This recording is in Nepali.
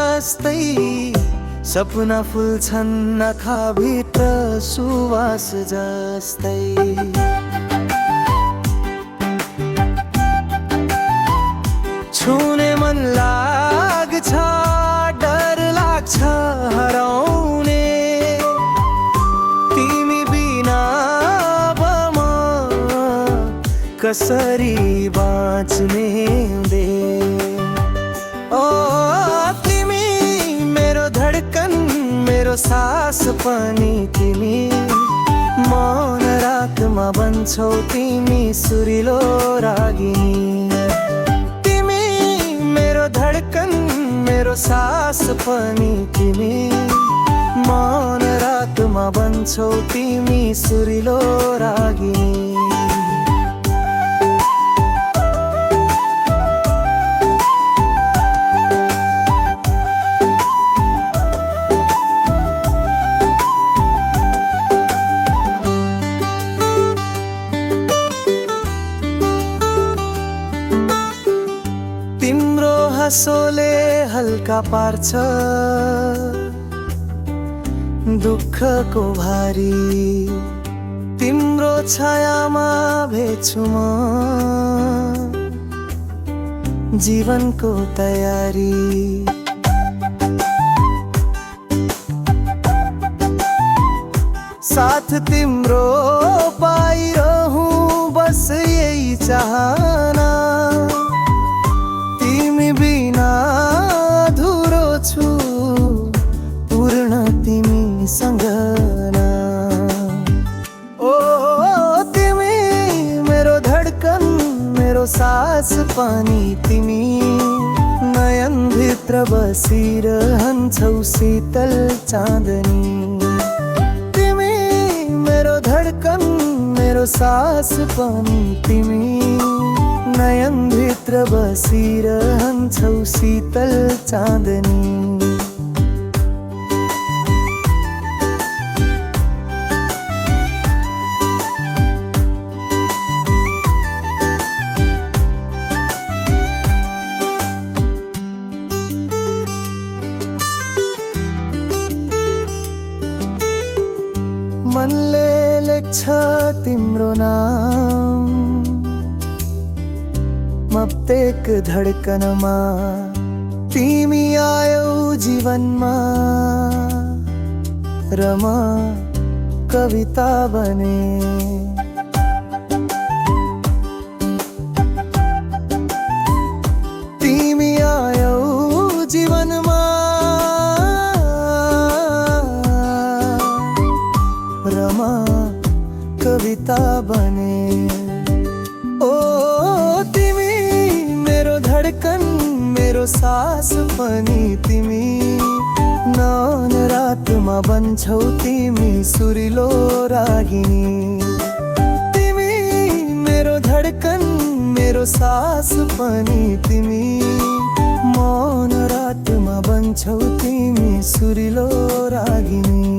जस्तै सपना फुल्छन् आँखाभित्र सुवास जस्तै। छुने मन लाग्छ, डर लाग्छ हराउने, तिमी बिना अब म कसरी बाँच्ने हुँदे। ओ तिमी मेरो धडकन, मेरो सास पनि तिमी, मौन रातमा बन्छौ तिमी सुरिलो रागिनी। तिमी मेरो धडकन, मेरो सास पनि तिमी, मौन रातमा बन्छौ तिमी सुरिलो रागिनी। तिम्रो हाँसोले हल्का पार्छ दुःखको भारी, तिम्रो छायामा भेट्छु म जीवनको तयारी। साथ तिम्रो पाइरहूं बस यही चाहना, तिमी बिना अधुरो छु पूर्ण तिमीसँग न। ओ तिमी मेरो धडकन, मेरो सास पनि तिमी, नयनभित्र बसिरहन्छौ शीतल चाँदनी। तिमी मेरो धडकन, मेरो सास पनि तिमी, नयनभित्र बसिरहन्छौ शीतल चाँदनी। मनले लेख्छ तिम्रो नाम प्रत्येक धडकनमा, तिमी आयौ जीवनमा र म कविता बने। तिमी आयौ जीवनमा र म कविता बने। ओ तिमी मेरो धडकन, मेरो सास पनि तिमी, नौन रातमा बन्छौ तिमी सुरिलो रागिनी। तिमी मेरो धडकन, मेरो सास पनि तिमी, मौन रातमा बन्छौ तिमी सुरिलो रागिनी।